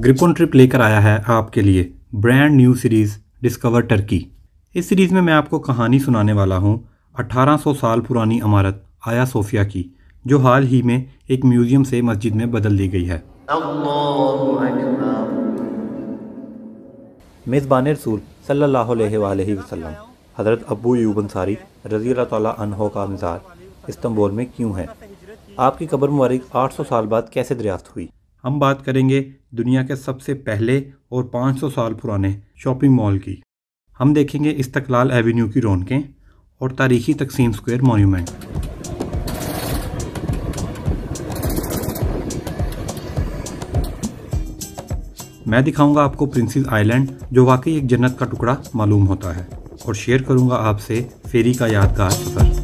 Gripen trip लेकर आया है आपके लिए brand new series discover Turkey. इस सीरीज़ में मैं आपको कहानी सुनाने वाला हूँ 1800 साल पुरानी इमारत आया सोफिया की, जो हाल ही में एक म्यूज़ियम से मस्जिद में बदल दी गई है। मेज़बान रसूल सल्लल्लाहु अलैहि वसल्लम हज़रत अबू अय्यूब अंसारी रज़ी अल्लाह तआला अन्हो का मज़ार इस्तांबुल में क्यों है? आपकी कब्र मुबारक 800 साल बाद कैसे दरियाफ्त हुई? हम बात करेंगे दुनिया के सबसे पहले और 500 साल पुराने शॉपिंग मॉल की। हम देखेंगे इस्तकलाल एवेन्यू की रौनकें और तारीखी तकसीम स्क्वायर मॉन्यूमेंट। मैं दिखाऊंगा आपको प्रिंसेस आइलैंड, जो वाकई एक जन्नत का टुकड़ा मालूम होता है, और शेयर करूंगा आपसे फेरी का यादगार सफ़र।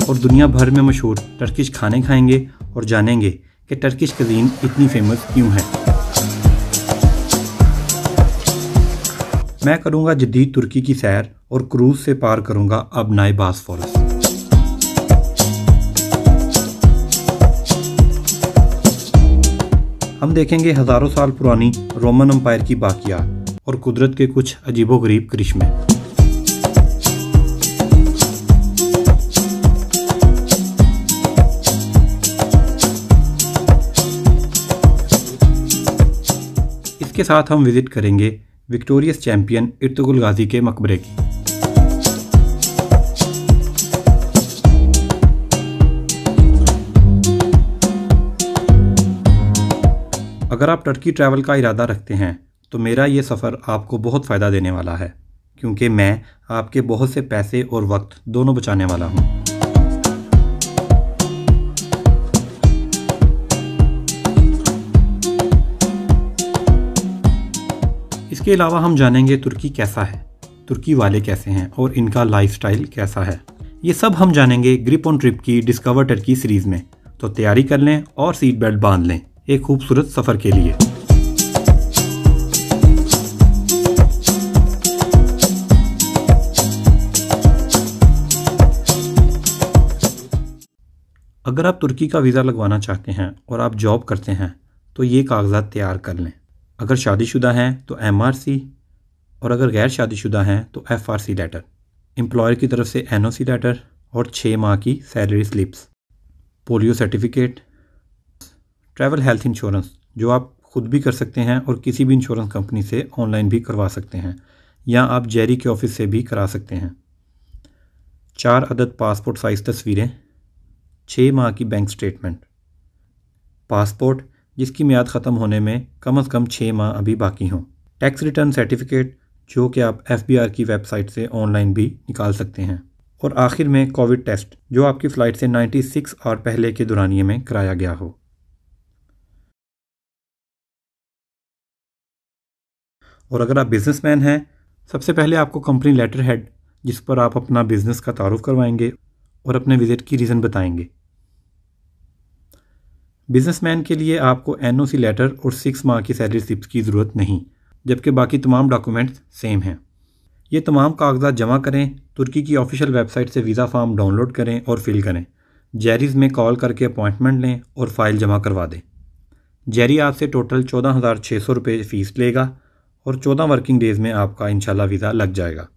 और दुनिया भर में मशहूर टर्किश खाने खाएंगे और जानेंगे कि टर्किश कज़ीन इतनी फेमस क्यों है। मैं करूंगा जदीद तुर्की की सैर और क्रूज़ से पार करूंगा अब नाए बॉस्फोरस। हम देखेंगे हज़ारों साल पुरानी रोमन एम्पायर की बाकियात और कुदरत के कुछ अजीबोगरीब करिश्मे। इसके साथ हम विजिट करेंगे विक्टोरियस चैंपियन इर्तुगरुल गाजी के मकबरे की। अगर आप टर्की ट्रैवल का इरादा रखते हैं तो मेरा ये सफ़र आपको बहुत फ़ायदा देने वाला है, क्योंकि मैं आपके बहुत से पैसे और वक्त दोनों बचाने वाला हूँ। इसके अलावा हम जानेंगे तुर्की कैसा है, तुर्की वाले कैसे हैं और इनका लाइफस्टाइल कैसा है। ये सब हम जानेंगे ग्रिप ऑन ट्रिप की डिस्कवर टर्की सीरीज़ में। तो तैयारी कर लें और सीट बेल्ट बांध लें एक खूबसूरत सफ़र के लिए। अगर आप तुर्की का वीज़ा लगवाना चाहते हैं और आप जॉब करते हैं तो ये कागजात तैयार कर लें। अगर शादीशुदा हैं तो MRC, और अगर गैर शादीशुदा हैं तो FRC लेटर, एम्प्लॉयर की तरफ से NOC लेटर और 6 माह की salary slips, polio certificate, travel health insurance जो आप खुद भी कर सकते हैं और किसी भी इंश्योरेंस कंपनी से ऑनलाइन भी करवा सकते हैं, या आप जेरी के ऑफिस से भी करा सकते हैं। 4 अदद पासपोर्ट साइज़ तस्वीरें, 6 माह की बैंक स्टेटमेंट, पासपोर्ट जिसकी मियाद ख़त्म होने में कम से कम 6 माह अभी बाकी हों, टैक्स रिटर्न सर्टिफिकेट जो कि आप FBR की वेबसाइट से ऑनलाइन भी निकाल सकते हैं, और आखिर में कोविड टेस्ट जो आपकी फ़्लाइट से 96 आवर पहले के दौरानिए में कराया गया हो। और अगर आप बिज़नेसमैन हैं, सबसे पहले आपको कंपनी लेटर हेड जिस पर आप अपना बिज़नेस का तारुफ करवाएंगे और अपने विज़िट की रीज़न बताएंगे। बिज़नेसमैन के लिए आपको NOC लेटर और 6 माह की सैलरी स्लिप्स की ज़रूरत नहीं, जबकि बाकी तमाम डॉक्यूमेंट्स सेम हैं। ये तमाम कागजात जमा करें, तुर्की की ऑफिशियल वेबसाइट से वीज़ा फॉर्म डाउनलोड करें और फिल करें। जेरीज़ में कॉल करके अपॉइंटमेंट लें और फ़ाइल जमा करवा दें। जेरी आपसे टोटल 14,600 रुपये फ़ीस लेगा और 14 वर्किंग डेज़ में आपका इंशाल्लाह वीज़ा लग जाएगा।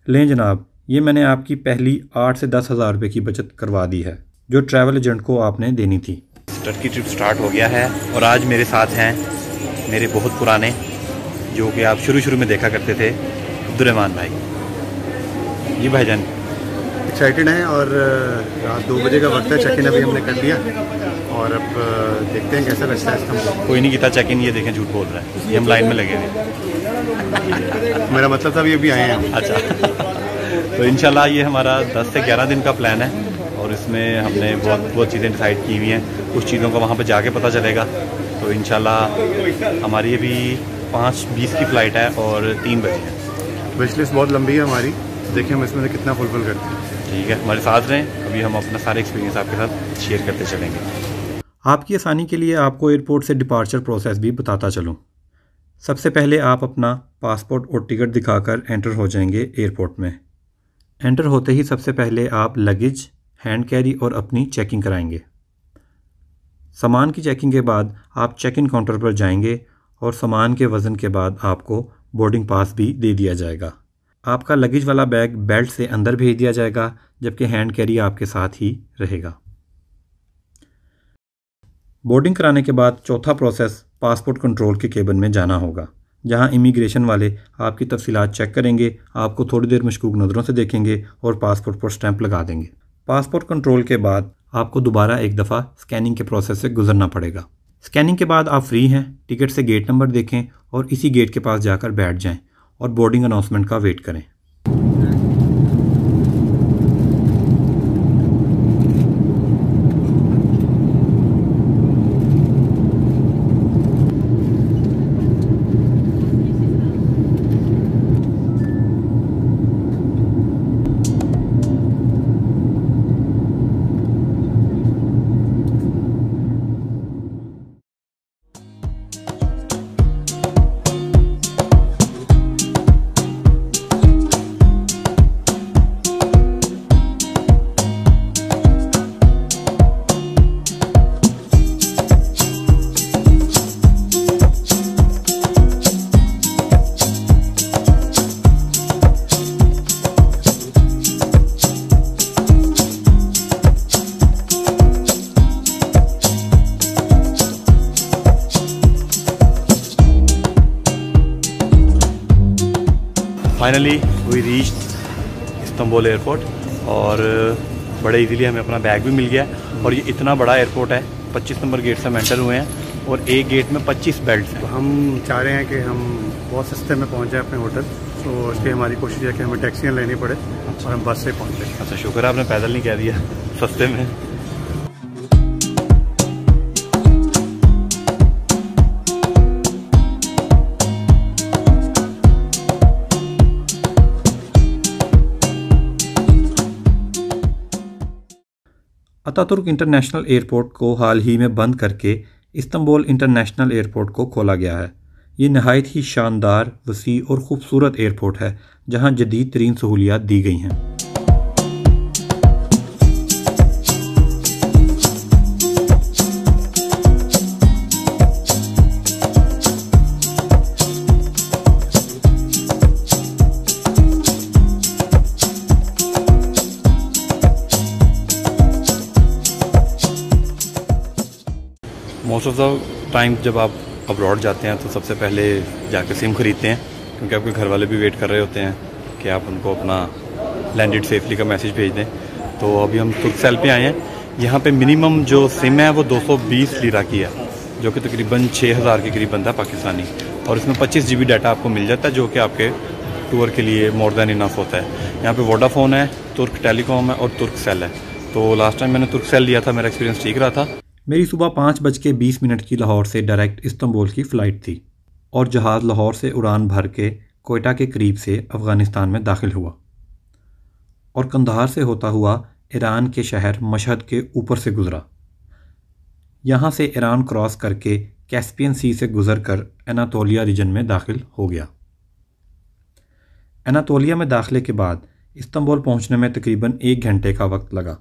लें जनाब, ये मैंने आपकी पहली 8 से 10 हज़ार रुपये की बचत करवा दी है, जो ट्रैवल एजेंट को आपने देनी थी। टर्की ट्रिप स्टार्ट हो गया है और आज मेरे साथ हैं मेरे बहुत पुराने, जो कि आप शुरू में देखा करते थे, अब्दुर्रहमान भाई। जी भाईजान एक्साइटेड हैं और रात 2 बजे का वक्त है। चेक इन अभी हमने कर लिया और अब देखते हैं कैसा लगता है इसका। कोई नहीं किया चेक इन, ये देखें झूठ बोल रहा है, ये हम लाइन में लगे हुए। मेरा मतलब था अभी आए हैं। अच्छा तो इंशाल्लाह ये हमारा 10 से 11 दिन का प्लान है और इसमें हमने बहुत चीज़ें डिसाइड की हुई हैं। कुछ चीज़ों का वहाँ पे जाके पता चलेगा। तो इंशाल्लाह हमारी अभी 5:20 की फ़्लाइट है और 3 बजे है। विश लिस्ट बहुत लंबी है हमारी, देखिए हम इसमें से कितना फुलफिल करते हैं। ठीक है, हमारे साथ रहें, अभी हम अपना सारे एक्सपीरियंस आपके साथ शेयर करते चलेंगे। आपकी आसानी के लिए आपको एयरपोर्ट से डिपार्चर प्रोसेस भी बताता चलूँ। सबसे पहले आप अपना पासपोर्ट और टिकट दिखाकर एंटर हो जाएंगे एयरपोर्ट में। एंटर होते ही सबसे पहले आप लगेज, हैंड कैरी और अपनी चेकिंग कराएंगे। सामान की चेकिंग के बाद आप चेक इन काउंटर पर जाएंगे और सामान के वज़न के बाद आपको बोर्डिंग पास भी दे दिया जाएगा। आपका लगेज वाला बैग बेल्ट से अंदर भेज दिया जाएगा, जबकि हैंड कैरी आपके साथ ही रहेगा। बोर्डिंग कराने के बाद चौथा प्रोसेस पासपोर्ट कंट्रोल के केबिन में जाना होगा, जहां इमिग्रेशन वाले आपकी तफसीलात चेक करेंगे, आपको थोड़ी देर मशकूक नज़रों से देखेंगे और पासपोर्ट पर स्टैंप लगा देंगे। पासपोर्ट कंट्रोल के बाद आपको दोबारा एक दफ़ा स्कैनिंग के प्रोसेस से गुजरना पड़ेगा। स्कैनिंग के बाद आप फ्री हैं, टिकट से गेट नंबर देखें और इसी गेट के पास जाकर बैठ जाएं और बोर्डिंग अनाउंसमेंट का वेट करें। Finally we reach Istanbul airport और बड़े इजीली हमें अपना बैग भी मिल गया। और ये इतना बड़ा एयरपोर्ट है, 25 नंबर गेट से हम एंटर हुए हैं और एक गेट में 25 बेल्ट हैं। हम चाह रहे हैं कि हम बहुत सस्ते में पहुंच जाए अपने होटल, तो इसलिए हमारी कोशिश है कि हमें टैक्सियाँ लेनी पड़े और हम बस से पहुँचे। अच्छा, शुक्र है आपने पैदल नहीं कह दिया सस्ते में। अतातुर्क इंटरनेशनल एयरपोर्ट को हाल ही में बंद करके इस्तांबुल इंटरनेशनल एयरपोर्ट को खोला गया है। ये नहायत ही शानदार, वसी और ख़ूबसूरत एयरपोर्ट है, जहां जदीद तरीन सहूलियात दी गई हैं। मोस्ट ऑफ द टाइम जब आप अब्रॉड जाते हैं तो सबसे पहले जाकर सिम ख़रीदते हैं, क्योंकि आपके घर वाले भी वेट कर रहे होते हैं कि आप उनको अपना लैंडेड सेफली का मैसेज भेज दें। तो अभी हम तुर्कसेल पे आए हैं। यहाँ पे मिनिमम जो सिम है वो 220 लीरा की है, जो कि तकरीबन 6000 के करीब बनता है पाकिस्तानी, और इसमें 25 GB डाटा आपको मिल जाता है, जो कि आपके टूर के लिए मोर दैन इनफ होता है। यहाँ पे वोडाफोन है, तुर्क टेलीकॉम है और तुर्कसेल है। तो लास्ट टाइम मैंने तुर्कसेल लिया था, मेरा एक्सपीरियंस ठीक रहा था। मेरी सुबह 5:20 की लाहौर से डायरेक्ट इस्तांबुल की फ़्लाइट थी और जहाज़ लाहौर से उड़ान भर के कोयटा के करीब से अफ़गानिस्तान में दाखिल हुआ और कंधार से होता हुआ ईरान के शहर मशहद के ऊपर से गुज़रा। यहाँ से ईरान क्रॉस करके कैस्पियन सी से गुज़र कर एनातोलिया रीजन में दाखिल हो गया। एनातोलिया में दाखिले के बाद इस्तांबुल पहुँचने में तकरीबन 1 घंटे का वक्त लगा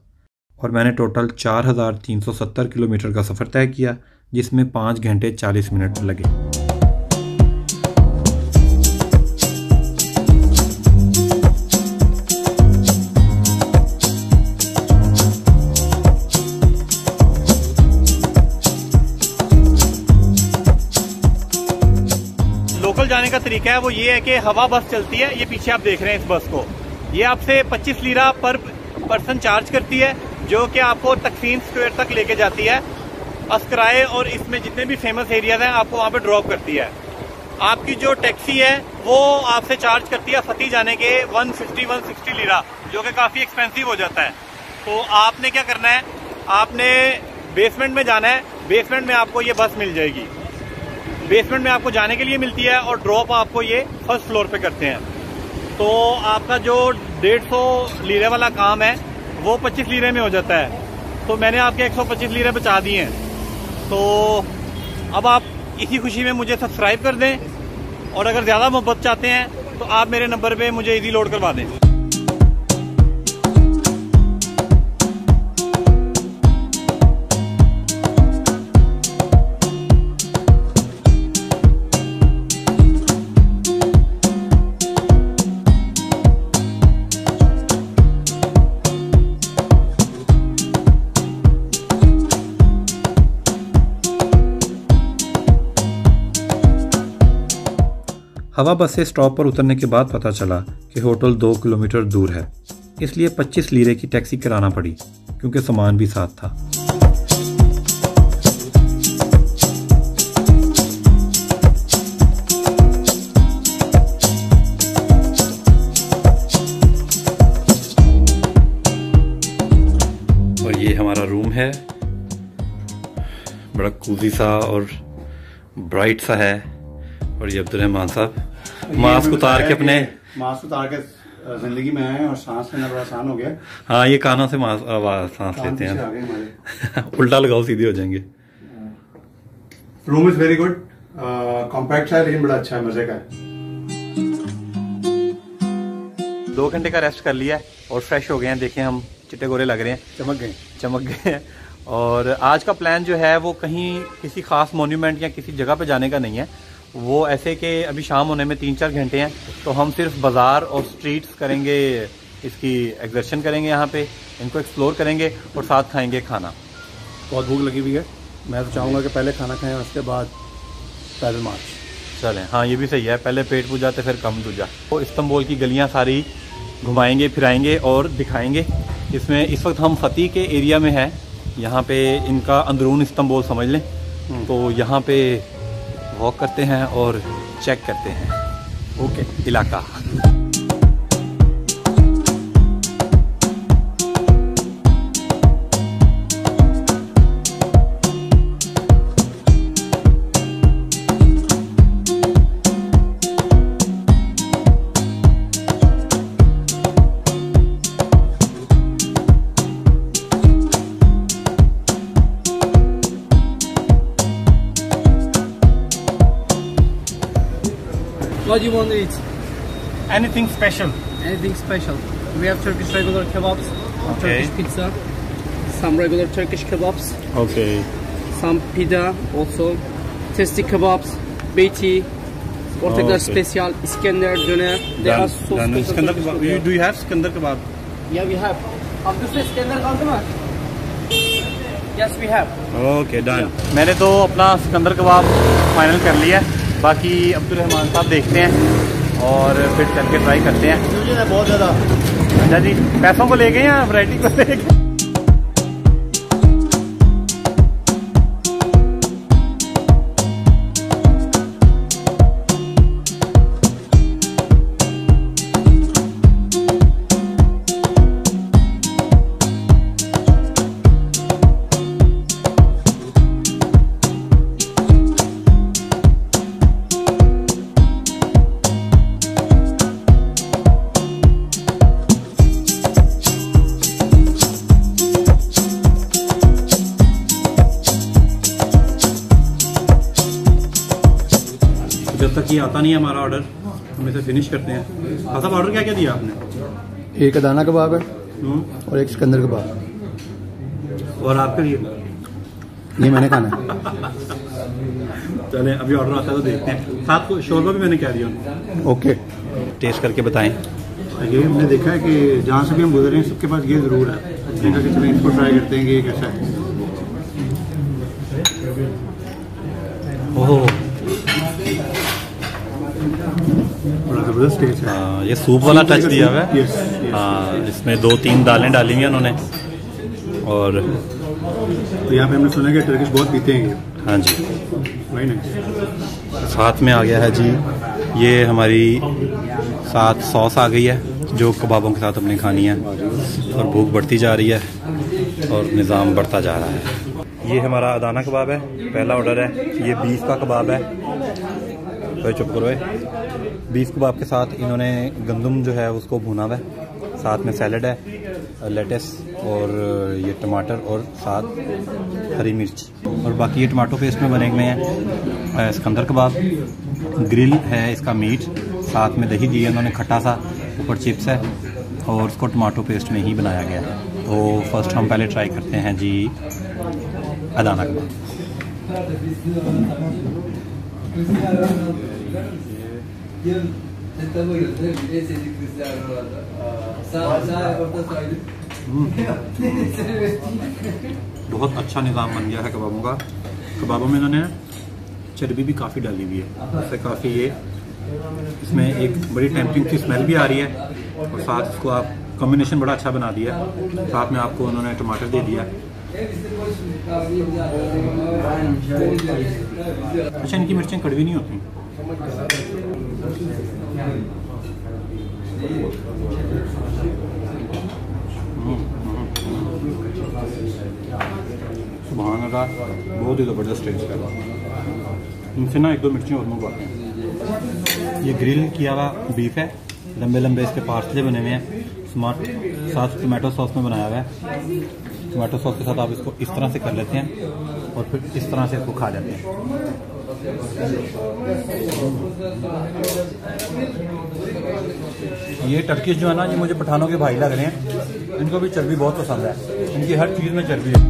और मैंने टोटल 4370 किलोमीटर का सफ़र तय किया, जिसमें 5 घंटे 40 मिनट लगे। लोकल जाने का तरीका है वो ये है कि हवा बस चलती है, ये पीछे आप देख रहे हैं इस बस को, ये आपसे 25 लीरा पर पर्सन चार्ज करती है, जो कि आपको तकसीम स्क्वायर तक लेके जाती है, अस्कराए और इसमें जितने भी फेमस एरियाज हैं आपको वहाँ पे ड्रॉप करती है। आपकी जो टैक्सी है वो आपसे चार्ज करती है फती जाने के 150-160 लीरा, जो कि काफ़ी एक्सपेंसिव हो जाता है। तो आपने क्या करना है, आपने बेसमेंट में जाना है, बेसमेंट में आपको ये बस मिल जाएगी। बेसमेंट में आपको जाने के लिए मिलती है और ड्रॉप आपको ये फर्स्ट फ्लोर पे करते हैं। तो आपका जो 150 लीरे वाला काम है वो 25 लीरे में हो जाता है। तो मैंने आपके 125 लीरे बचा दिए हैं। तो अब आप इसी खुशी में मुझे सब्सक्राइब कर दें और अगर ज़्यादा मोहब्बत चाहते हैं तो आप मेरे नंबर पे मुझे इजी लोड करवा दें। हवा बस से स्टॉप पर उतरने के बाद पता चला कि होटल 2 किलोमीटर दूर है, इसलिए 25 लीरे की टैक्सी कराना पड़ी क्योंकि सामान भी साथ था। और ये हमारा रूम है, बड़ा कूजी सा और ब्राइट सा है। और ये अब्दुर्रहमान साहब मास्क उतार के जिंदगी में आए और सांस लेना बड़ा आसान हो गया। हाँ, ये कानों से सांस लेते हैं। उल्टा लगाओ सीधे हो जाएंगे। Room is very good, compact है लेकिन बड़ा अच्छा है, मजे का है। 2 घंटे का रेस्ट कर लिया और फ्रेश हो गए हैं। देखें हम चिट्टे गोरे लग रहे हैं, चमक गए हैं। और आज का प्लान जो है वो कहीं किसी खास मोन्यूमेंट या किसी जगह पे जाने का नहीं है। वो ऐसे कि अभी शाम होने में 3-4 घंटे हैं, तो हम सिर्फ बाज़ार और स्ट्रीट्स करेंगे, इसकी एक्सर्शन करेंगे, यहाँ पे इनको एक्सप्लोर करेंगे और साथ खाएंगे खाना। बहुत भूख लगी हुई है, मैं तो चाहूँगा कि पहले खाना खाएं, उसके बाद पैदल मार्च चलें। हाँ, ये भी सही है, पहले पेट पूजाते फिर कम दूजा। तो इस्तांबुल की गलियाँ सारी घुमाएंगे फिराएंगे और दिखाएंगे। इसमें इस वक्त हम फती के एरिया में है, यहाँ पे इनका अंदरून इस्तांबुल समझ लें। तो यहाँ पे वॉक करते हैं और चेक करते हैं ओके इलाका। What do you want to eat? Anything special? Anything special? We have Turkish regular kebabs, Okay. Turkish pizza, some regular Turkish kebabs, Okay. some pita also, testi kebabs, beyti, Ortaklar Okay. special, Iskender döner. They are so special. Iskandar Turkish kebab. food. Do you have Iskandar kebab? Yeah, we have. Abdüs Iskender kaldı mı? Yes, we have. Okay done. मैंने तो अपना सिकंदर कबाब final कर लिया है, बाकी Abdurrahman साहब देखते हैं और फिर चल के ट्राई करते हैं। बहुत ज़्यादा। अच्छा जी, पैसों को ले गए या वैरायटी को ले गए? जब तक ये आता नहीं है हमारा ऑर्डर, हम इसे फिनिश करते हैं। साहब ऑर्डर क्या क्या दिया आपने? एक अदाना कबाब है और एक सिकंदर कबाब, और आपके लिए? ये मैंने खाना है। चलें, अभी ऑर्डर आता है तो देखते हैं। साथ को शोरबा भी मैंने कह दिया। ओके, टेस्ट करके बताएं। ये हमने देखा है कि जहाँ से भी हम गुजरे हैं सबके पास ये ज़रूर है, देखा कि चलें इसको ट्राई करते हैं कि ये कैसा है। ओह, बड़ा ज़बरदस्त टेस्ट है। ये सूप वाला टच दिया हुआ है। यस, हाँ, इसमें 2-3 दालें डाली हुई हैं उन्होंने। और तो यहाँ पे हमने सुना कि टर्किश बहुत पीते हैं ये। हाँ जी, वेरी नाइस। साथ में आ गया है जी, ये हमारी साथ सॉस आ गई है जो कबाबों के साथ अपने खानी है। और भूख बढ़ती जा रही है और निज़ाम बढ़ता जा रहा है। ये हमारा अदाना कबाब है, पहला ऑर्डर है। ये बीफ का कबाब है। तो चुप करो। बीफ कबाब के साथ इन्होंने गंदम जो है उसको भुना हुआ है, साथ में सैलड है, लेटस और ये टमाटर और साथ हरी मिर्च। और बाकी ये टमाटो पेस्ट में बने हुए हैं। सिकंदर कबाब ग्रिल है इसका मीट, साथ में दही दी है उन्होंने खट्टा सा, ऊपर चिप्स है और उसको टमाटो पेस्ट में ही बनाया गया है। तो फर्स्ट हम पहले ट्राई करते हैं जी अदाना कबाब। बहुत अच्छा निज़ाम बन गया है कबाबों का। कबाबों में इन्होंने चर्बी भी काफ़ी डाली हुई है, उससे काफ़ी ये इसमें एक बड़ी टेम्पटिंग सी स्मेल भी आ रही है और साथ इसको आप कॉम्बिनेशन बड़ा अच्छा बना दिया। साथ में आपको उन्होंने टमाटर दे दिया। अच्छा, इनकी मिर्चें कड़वी नहीं होती। सुभान अल्लाह, बहुत ही ज़बरदस्त टेस्ट है। इनसे ना 1-2 मिर्चें और मंगवाते हैं। ये ग्रिल किया हुआ बीफ है, लंबे लंबे इसके पार्सले बने हुए हैं। साथ टमाटो सॉस में बनाया हुआ है। टमाटो सॉस के साथ आप इसको इस तरह से कर लेते हैं और फिर इस तरह से इसको खा जाते हैं। ये टर्किश जो है ना, ये मुझे पठानों के भाई लग रहे हैं। इनको भी चर्बी बहुत पसंद है, इनकी हर चीज़ में चर्बी है।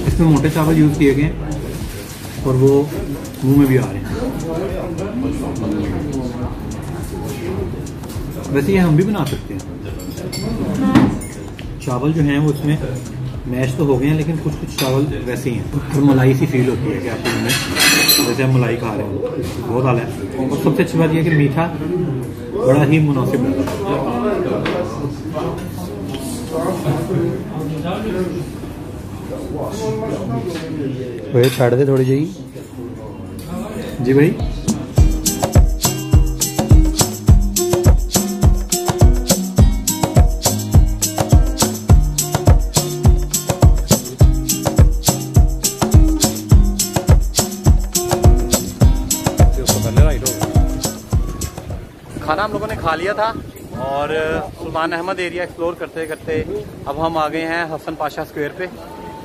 इसमें मोटे चावल यूज़ किए गए हैं और वो मुंह में भी आ रहे हैं। वैसे ये हम भी बना सकते हैं। चावल जो हैं वो इसमें मैश तो हो गए हैं, लेकिन कुछ कुछ चावल वैसे ही हैं और मलाई सी फील होती है कि आपको उनमें जैसे हम मलाई खा रहे हैं। बहुत आला है। और सबसे अच्छी बात यह कि मीठा बड़ा ही मुनासिब है। भाई छाड़ दे थोड़ी जी। जी भाई, खाना हम लोगों ने खा लिया था और सुल्तान अहमद एरिया एक्सप्लोर करते करते अब हम आ गए हैं हसन पाशा स्क्वायर पे।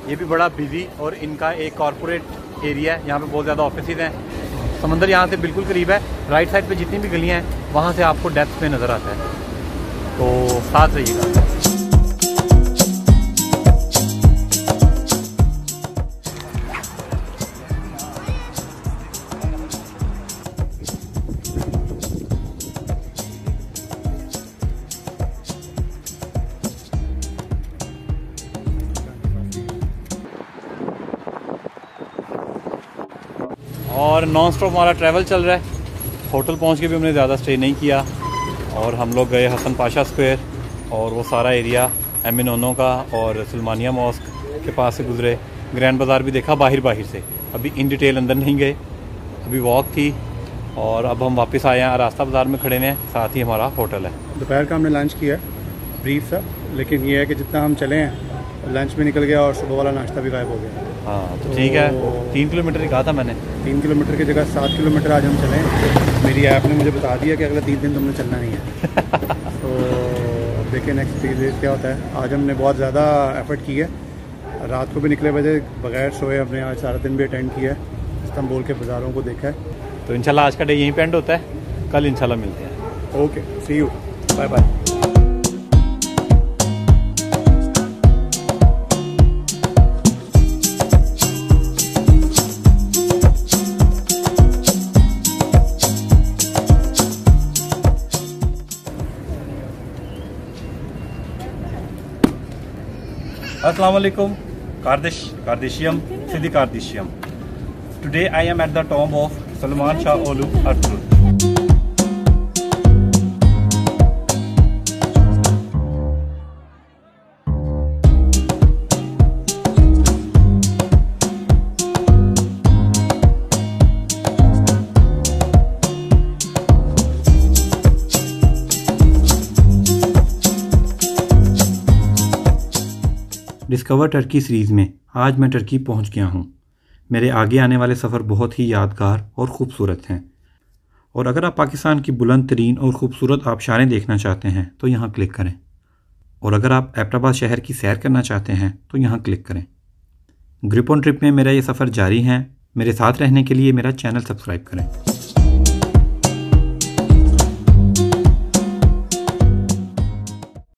ये भी बड़ा बिजी और इनका एक कॉरपोरेट एरिया है। यहाँ पे बहुत ज़्यादा ऑफिसेज हैं। समंदर यहाँ से बिल्कुल करीब है। राइट साइड पे जितनी भी गलियाँ हैं वहाँ से आपको डेप्थ पे नज़र आता है, तो साथ रहिएगा। और नॉन स्टॉप हमारा ट्रैवल चल रहा है। होटल पहुंच के भी हमने ज़्यादा स्टे नहीं किया और हम लोग गए हसन पाशा स्क्वायर और वो सारा एरिया एमिनोनो का और सलमानिया मॉस्क के पास से गुजरे। ग्रैंड बाज़ार भी देखा बाहर से। अभी इन डिटेल अंदर नहीं गए, अभी वॉक थी और अब हम वापस आए हैं। रास्ता बाज़ार में खड़े हैं, साथ ही हमारा होटल है। दोपहर का हमने लंच किया ब्रीफ सा, लेकिन ये है कि जितना हम चले हैं लंच भी निकल गया और सुबह वाला नाश्ता भी गायब हो गया। हाँ तो ठीक है, 3 किलोमीटर ही कहा था मैंने। 3 किलोमीटर की जगह 7 किलोमीटर आज हम चले। मेरी ऐप ने मुझे बता दिया कि अगले 3 दिन तुमने चलना नहीं है। तो अब देखिए नेक्स्ट 3 दिन क्या होता है। आज हमने बहुत ज़्यादा एफर्ट की है। रात को भी निकले बजे बगैर सोए हमने आज सारा दिन भी अटेंड किया है। इस्तांबुल के बाज़ारों को देखा है। तो इंशाल्लाह आज का डे यहीं पे एंड होता है। कल इंशाल्लाह मिलते हैं। Okay, see you, bye bye. Assalamu alaikum, Kardashian, Sidi Kardashian. Today I am at the tomb of Salman Shah Olu Artul. Discover Turkey series में आज मैं टर्की पहुंच गया हूं। मेरे आगे आने वाले सफ़र बहुत ही यादगार और ख़ूबसूरत हैं। और अगर आप पाकिस्तान की बुलंद तरीन और ख़ूबसूरत आबशारें देखना चाहते हैं तो यहाँ क्लिक करें। और अगर आप एबटाबाद शहर की सैर करना चाहते हैं तो यहाँ क्लिक करें। ग्रिप ऑन ट्रिप में मेरा ये सफ़र जारी है। मेरे साथ रहने के लिए मेरा चैनल सब्सक्राइब करें।